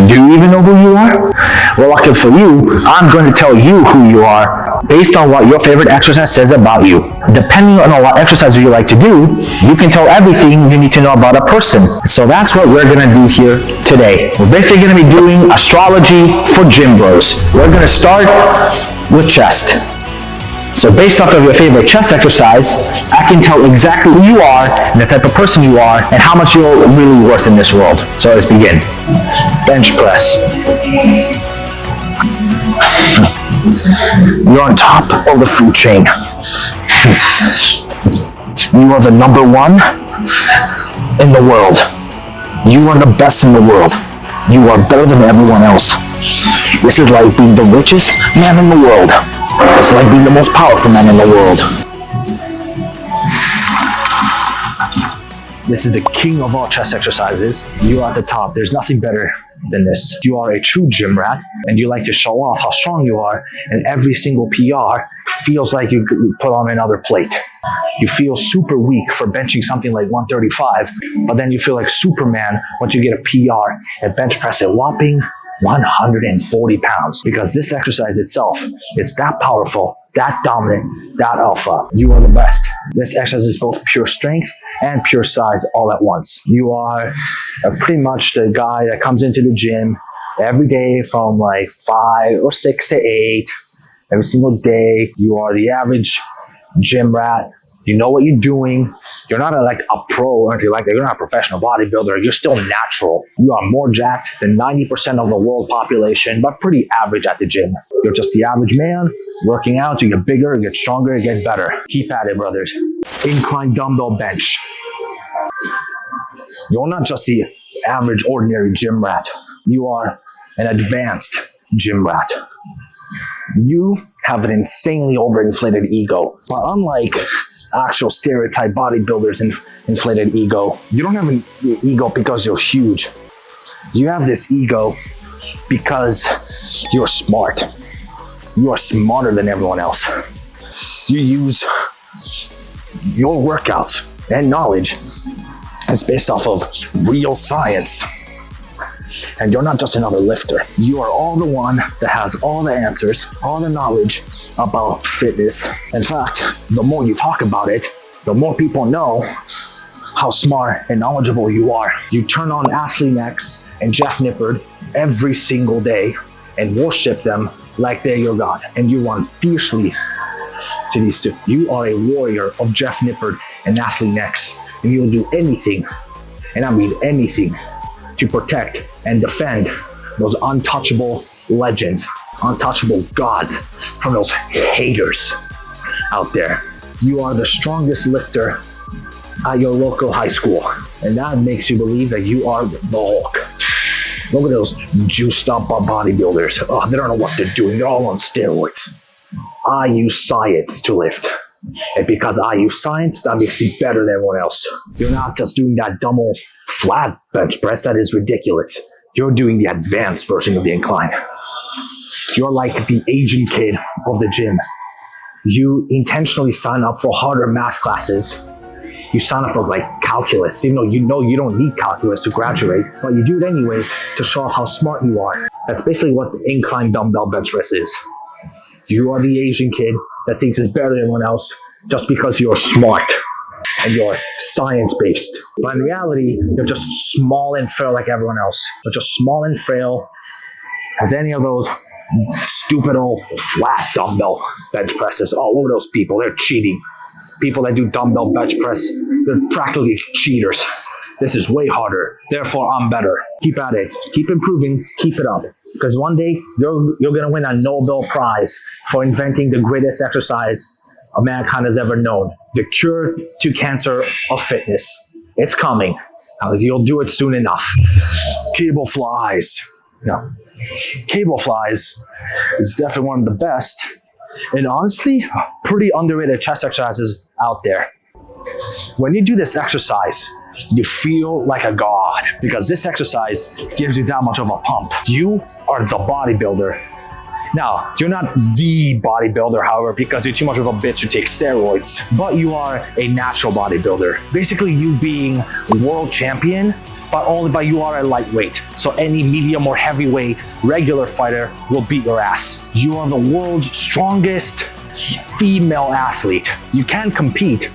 Do you even know who you are? Well, lucky for you, I'm going to tell you who you are based on what your favorite exercise says about you. Depending on what exercise you like to do, you can tell everything you need to know about a person. So that's what we're going to do here today. We're basically going to be doing astrology for gym bros. We're going to start with chest. So based off of your favorite chest exercise, I can tell exactly who you are and the type of person you are and how much you're really worth in this world. So let's begin. Bench press. You're on top of the food chain. You are the number one in the world. You are the best in the world. You are better than everyone else. This is like being the richest man in the world. It's like being the most powerful man in the world. This is the king of all chest exercises. You are at the top. There's nothing better than this. You are a true gym rat, and you like to show off how strong you are, and every single PR feels like you put on another plate. You feel super weak for benching something like 135, but then you feel like Superman once you get a PR and bench press a whopping 140 pounds, because this exercise itself is that powerful, that dominant, that alpha. You are the best. This exercise is both pure strength and pure size all at once. You are pretty much the guy that comes into the gym every day from like 5 or 6 to 8, every single day. You are the average gym rat. You know what you're doing. You're not like a pro or anything like that. You're not a professional bodybuilder. You're still natural. You are more jacked than 90% of the world population, but pretty average at the gym. You're just the average man working out. You get bigger, you get stronger, you get better. Keep at it, brothers. Incline dumbbell bench. You're not just the average, ordinary gym rat. You are an advanced gym rat. You have an insanely overinflated ego. But unlike actual stereotype bodybuilders' inflated ego, you don't have an ego because you're huge. You have this ego because you're smart. You are smarter than everyone else. You use your workouts and knowledge as based off of real science. And you're not just another lifter. You are all the one that has all the answers, all the knowledge about fitness. In fact, the more you talk about it, the more people know how smart and knowledgeable you are. You turn on Athlean-X and Jeff Nippard every single day and worship them like they're your god. And you run fiercely to these two. You are a warrior of Jeff Nippard and Athlean-X. And you'll do anything, and I mean anything, to protect and defend those untouchable legends, untouchable gods from those haters out there. You are the strongest lifter at your local high school, and that makes you believe that you are the Hulk. Look at those juiced up bodybuilders. Oh, they don't know what they're doing. They're all on steroids. I use science to lift. And because I use science, that makes me better than everyone else. You're not just doing that dumb old flat bench press. That is ridiculous. You're doing the advanced version of the incline. You're like the Asian kid of the gym. You intentionally sign up for harder math classes. You sign up for like calculus, even though you know you don't need calculus to graduate, but you do it anyways to show off how smart you are. That's basically what the incline dumbbell bench press is. You are the Asian kid that thinks is better than everyone else just because you're smart and you're science-based. But in reality, you're just small and frail like everyone else. You're just small and frail as any of those stupid old flat dumbbell bench presses. Oh, look at those people. They're cheating. People that do dumbbell bench press, they're practically cheaters. This is way harder. Therefore, I'm better. Keep at it. Keep improving. Keep it up. Because one day, you're going to win a Nobel Prize for inventing the greatest exercise mankind has ever known. The cure to cancer of fitness. It's coming. You'll do it soon enough. Cable flies. No. Cable flies is definitely one of the best and honestly, pretty underrated chest exercises out there. When you do this exercise, you feel like a god because this exercise gives you that much of a pump. You are the bodybuilder. Now, you're not the bodybuilder, however, because you're too much of a bitch to take steroids, but you are a natural bodybuilder. Basically, you being world champion but you are a lightweight. So any medium or heavyweight regular fighter will beat your ass. You are the world's strongest female athlete. You can compete,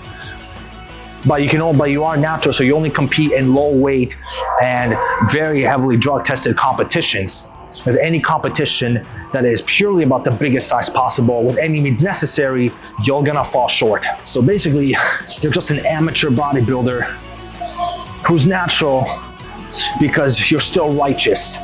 but you are natural, so you only compete in low weight and very heavily drug tested competitions. Because any competition that is purely about the biggest size possible with any means necessary, you're gonna fall short. So basically, you're just an amateur bodybuilder who's natural because you're still righteous.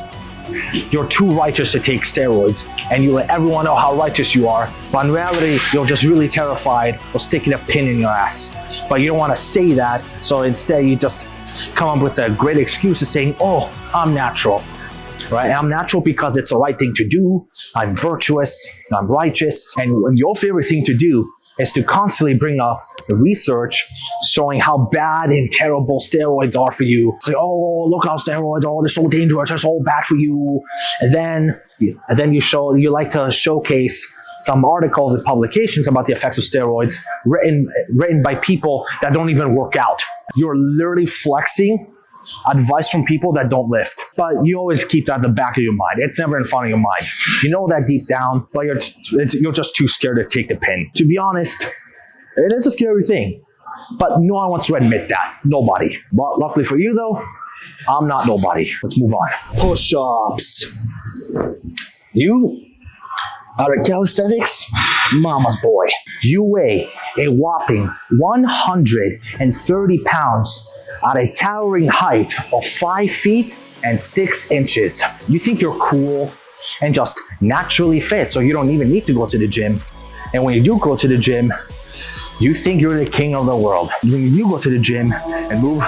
You're too righteous to take steroids, and you let everyone know how righteous you are, but in reality, you're just really terrified of sticking a pin in your ass. But you don't want to say that, so instead you just come up with a great excuse of saying, oh, I'm natural, right? I'm natural because it's the right thing to do, I'm virtuous, I'm righteous, and your favorite thing to do is to constantly bring up the research showing how bad and terrible steroids are for you. It's like, oh, look how steroids, oh, they're so dangerous, they're so bad for you. And then you like to showcase some articles and publications about the effects of steroids written by people that don't even work out. You're literally flexing advice from people that don't lift. But you always keep that at the back of your mind. It's never in front of your mind. You know that deep down, but you're just too scared to take the pin. To be honest, it is a scary thing, but no one wants to admit that. Nobody. But luckily for you though, I'm not nobody. Let's move on. Push-ups. You are a calisthenics mama's boy. You weigh a whopping 130 pounds at a towering height of 5 feet and 6 inches. You think you're cool and just naturally fit, so you don't even need to go to the gym. And when you do go to the gym, you think you're the king of the world. When you go to the gym and move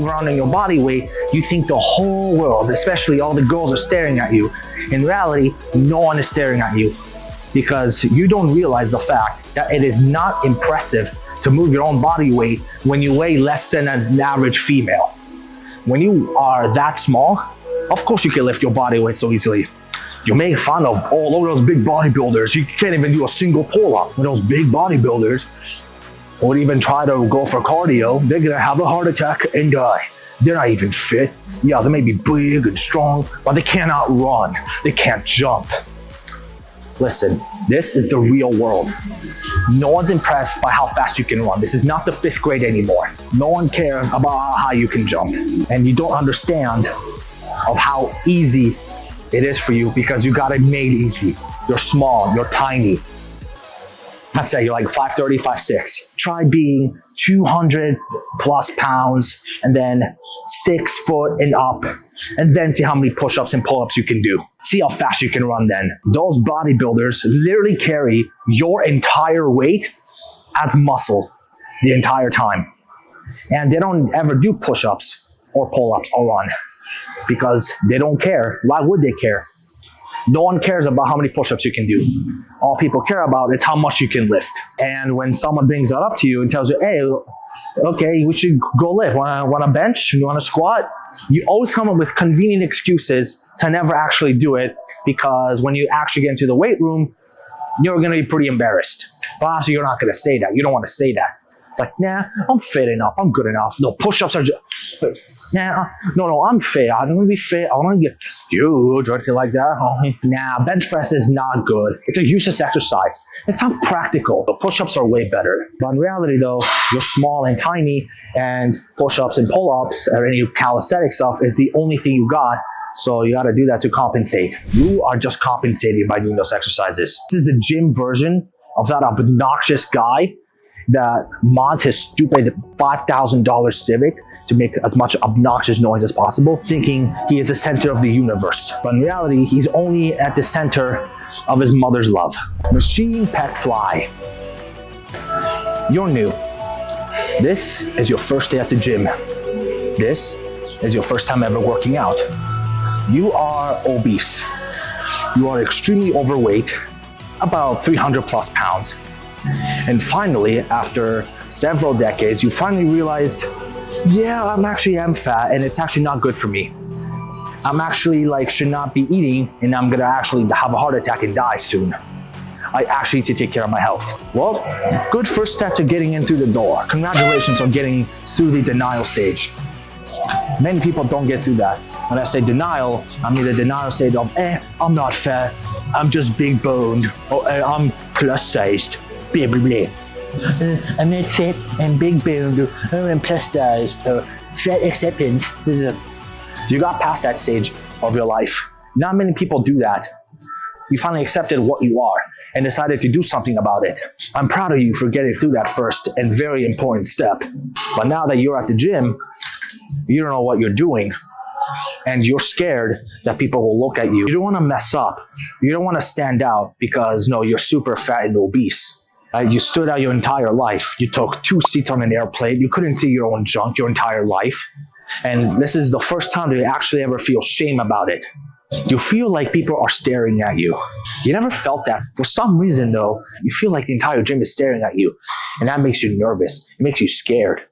around in your body weight, you think the whole world, especially all the girls, are staring at you. In reality, no one is staring at you, because you don't realize the fact that it is not impressive to move your own body weight when you weigh less than an average female. When you are that small, of course you can lift your body weight so easily. You make fun of, oh, look at those big bodybuilders. You can't even do a single pull-up. When those big bodybuilders would even try to go for cardio, they're gonna have a heart attack and die. They're not even fit. Yeah, they may be big and strong, but they cannot run. They can't jump. Listen, this is the real world. No one's impressed by how fast you can run. This is not the 5th grade anymore. No one cares about how high you can jump. And you don't understand of how easy it is for you because you got it made easy. You're small, you're tiny. I say you're like 5'30", 5'6". Try being 200 plus pounds and then 6 foot and up, and then see how many push-ups and pull-ups you can do. See how fast you can run then. Those bodybuilders literally carry your entire weight as muscle the entire time. And they don't ever do push-ups or pull-ups or run because they don't care. Why would they care? No one cares about how many push-ups you can do. All people care about is how much you can lift. And when someone brings that up to you and tells you, hey, okay, we should go lift. Want a bench? You want to squat? You always come up with convenient excuses to never actually do it, because when you actually get into the weight room, you're going to be pretty embarrassed. But obviously, you're not going to say that. You don't want to say that. It's like, nah, I'm fit enough. I'm good enough. No, push-ups are just... Nah, no, I'm fit. I don't want to be fit. I want to get huge or anything like that. Nah, bench press is not good. It's a useless exercise. It's not practical. The push-ups are way better. But in reality, though, you're small and tiny, and push-ups and pull-ups or any calisthenic stuff is the only thing you got. So you got to do that to compensate. You are just compensating by doing those exercises. This is the gym version of that obnoxious guy that mods his stupid $5,000 Civic to make as much obnoxious noise as possible, thinking he is the center of the universe. But in reality, he's only at the center of his mother's love. Machine Pet Fly. You're new. This is your first day at the gym. This is your first time ever working out. You are obese. You are extremely overweight, about 300 plus pounds. And finally, after several decades, you finally realized, yeah, I'm fat, and it's actually not good for me. I'm actually should not be eating, and I'm gonna actually have a heart attack and die soon. I actually need to take care of my health. Well, good first step to getting in through the door. Congratulations on getting through the denial stage. Many people don't get through that. When I say denial, I mean the denial state of, I'm not fat, I'm just big boned, or I'm plus sized, blah, blah, blah. I'm not fat, I'm big boned, or I'm plus sized, or fat acceptance. You got past that stage of your life. Not many people do that. You finally accepted what you are and decided to do something about it. I'm proud of you for getting through that first and very important step. But now that you're at the gym, you don't know what you're doing, and you're scared that people will look at you. You don't want to mess up. You don't want to stand out because, no, you're super fat and obese. You stood out your entire life. You took 2 seats on an airplane. You couldn't see your own junk your entire life. And this is the first time that you actually ever feel shame about it. You feel like people are staring at you. You never felt that. For some reason, though, you feel like the entire gym is staring at you. And that makes you nervous. It makes you scared.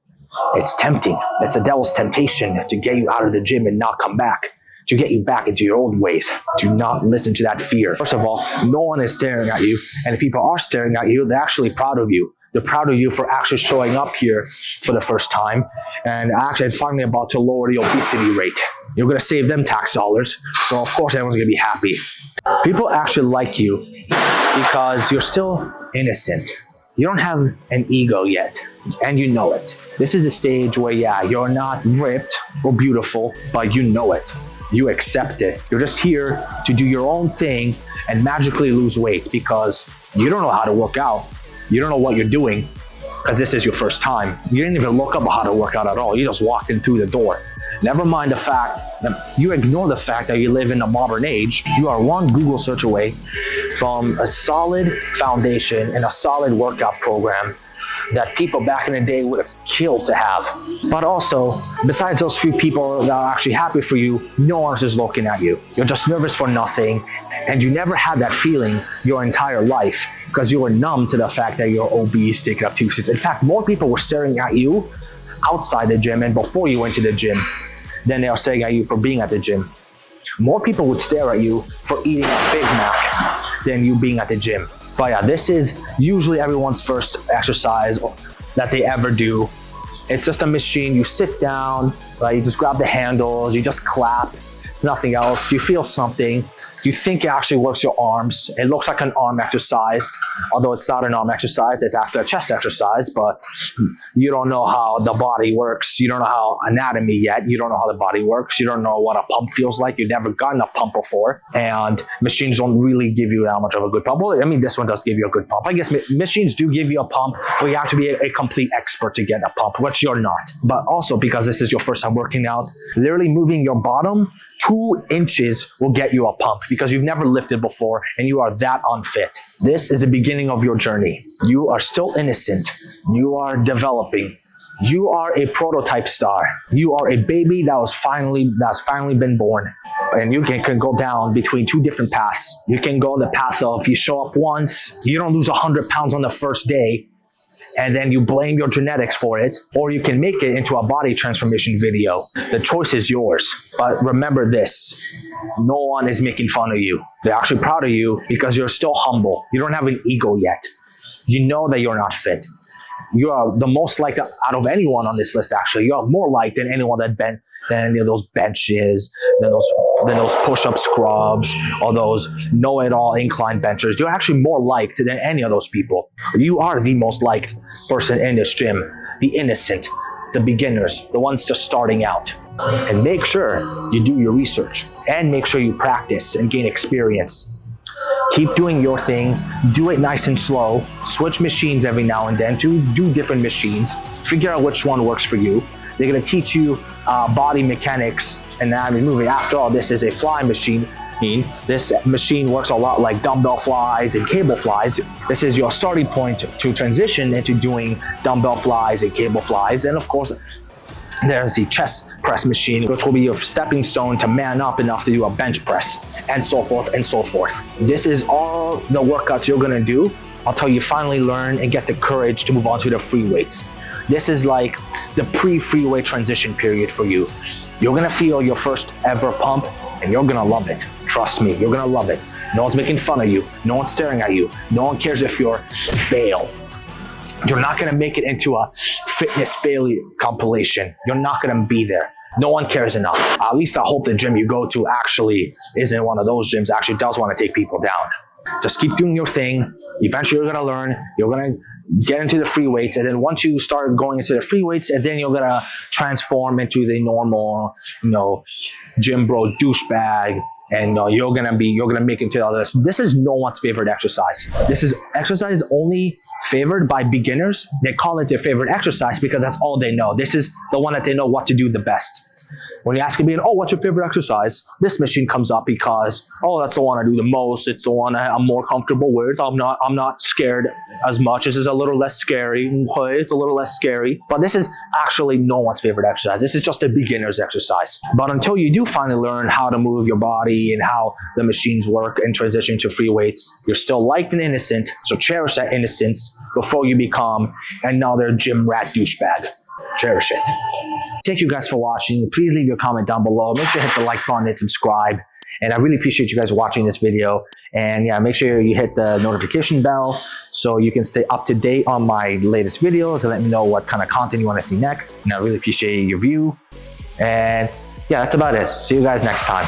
It's tempting. It's a devil's temptation to get you out of the gym and not come back, to get you back into your old ways. Do not listen to that fear. First of all, no one is staring at you. And if people are staring at you, they're actually proud of you. They're proud of you for actually showing up here for the first time and actually finally about to lower the obesity rate. You're going to save them tax dollars. So of course everyone's going to be happy. People actually like you because you're still innocent. You don't have an ego yet, and you know it. This is a stage where, yeah, you're not ripped or beautiful, but you know it. You accept it. You're just here to do your own thing and magically lose weight because you don't know how to work out. You don't know what you're doing because this is your first time. You didn't even look up how to work out at all. You just walked in through the door. Never mind the fact that you ignore the fact that you live in a modern age. You are one Google search away from a solid foundation and a solid workout program that people back in the day would have killed to have. But also, besides those few people that are actually happy for you, no one else is looking at you. You're just nervous for nothing, and you never had that feeling your entire life because you were numb to the fact that you're obese, taking up 2 seats. In fact, more people were staring at you outside the gym and before you went to the gym than they are staring at you for being at the gym. More people would stare at you for eating a Big Mac than you being at the gym. But yeah, this is usually everyone's first exercise that they ever do. It's just a machine. You sit down, right? You just grab the handles, you just clap. It's nothing else. You feel something. You think it actually works your arms. It looks like an arm exercise, although it's not an arm exercise. It's actually a chest exercise, but you don't know how the body works. You don't know how anatomy yet. You don't know how the body works. You don't know what a pump feels like. You've never gotten a pump before, and machines don't really give you that much of a good pump. Well, I mean, this one does give you a good pump. I guess machines do give you a pump, but you have to be a complete expert to get a pump, which you're not. But also because this is your first time working out, literally moving your bottom 2 inches will get you a pump because you've never lifted before and you are that unfit. This is the beginning of your journey. You are still innocent. You are developing. You are a prototype star. You are a baby that's finally been born. And you can go down between 2 different paths. You can go on the path of you show up once, you don't lose 100 pounds on the first day, and then you blame your genetics for it, or you can make it into a body transformation video. The choice is yours. But remember this, no one is making fun of you. They're actually proud of you because you're still humble. You don't have an ego yet. You know that you're not fit. You are the most liked out of anyone on this list, actually. You are more liked than anyone than any of those benches, than those push-up scrubs, or those know-it-all incline benchers. You're actually more liked than any of those people. You are the most liked person in this gym, the innocent, the beginners, the ones just starting out. And make sure you do your research and make sure you practice and gain experience. Keep doing your things, do it nice and slow, switch machines every now and then to do different machines, figure out which one works for you. They're gonna teach you body mechanics and anatomy moving. After all, this is a fly machine. This machine works a lot like dumbbell flies and cable flies. This is your starting point to transition into doing dumbbell flies and cable flies. And of course, there's the chest press machine, which will be your stepping stone to man up enough to do a bench press, and so forth and so forth. This is all the workouts you're gonna do until you finally learn and get the courage to move on to the free weights. This is like the pre-free weight transition period for you. You're gonna feel your first ever pump and you're gonna love it. Trust me, you're gonna love it. No one's making fun of you. No one's staring at you. No one cares if you're fail. You're not gonna make it into a fitness failure compilation. You're not gonna be there. No one cares enough. At least I hope the gym you go to actually isn't one of those gyms that actually does want to take people down. Just keep doing your thing. Eventually you're gonna learn, you're gonna get into the free weights, and then once you start going into the free weights, and then you're gonna transform into the normal, gym bro douchebag, and you're gonna make it into others. This is no one's favorite exercise. This is exercise only favored by beginners. They call it their favorite exercise because that's all they know. This is the one that they know what to do the best. When you ask a beginner, oh, what's your favorite exercise? This machine comes up because, oh, that's the one I do the most. It's the one I'm more comfortable with. I'm not scared as much. This is a little less scary. It's a little less scary. But this is actually no one's favorite exercise. This is just a beginner's exercise. But until you do finally learn how to move your body and how the machines work and transition to free weights, you're still liked and innocent. So cherish that innocence before you become another gym rat douchebag. Cherish it. Thank you guys for watching. Please leave your comment down below. Make sure to hit the like button and subscribe. And I really appreciate you guys watching this video. And yeah, make sure you hit the notification bell so you can stay up to date on my latest videos and let me know what kind of content you want to see next. And I really appreciate your view. And yeah, that's about it. See you guys next time.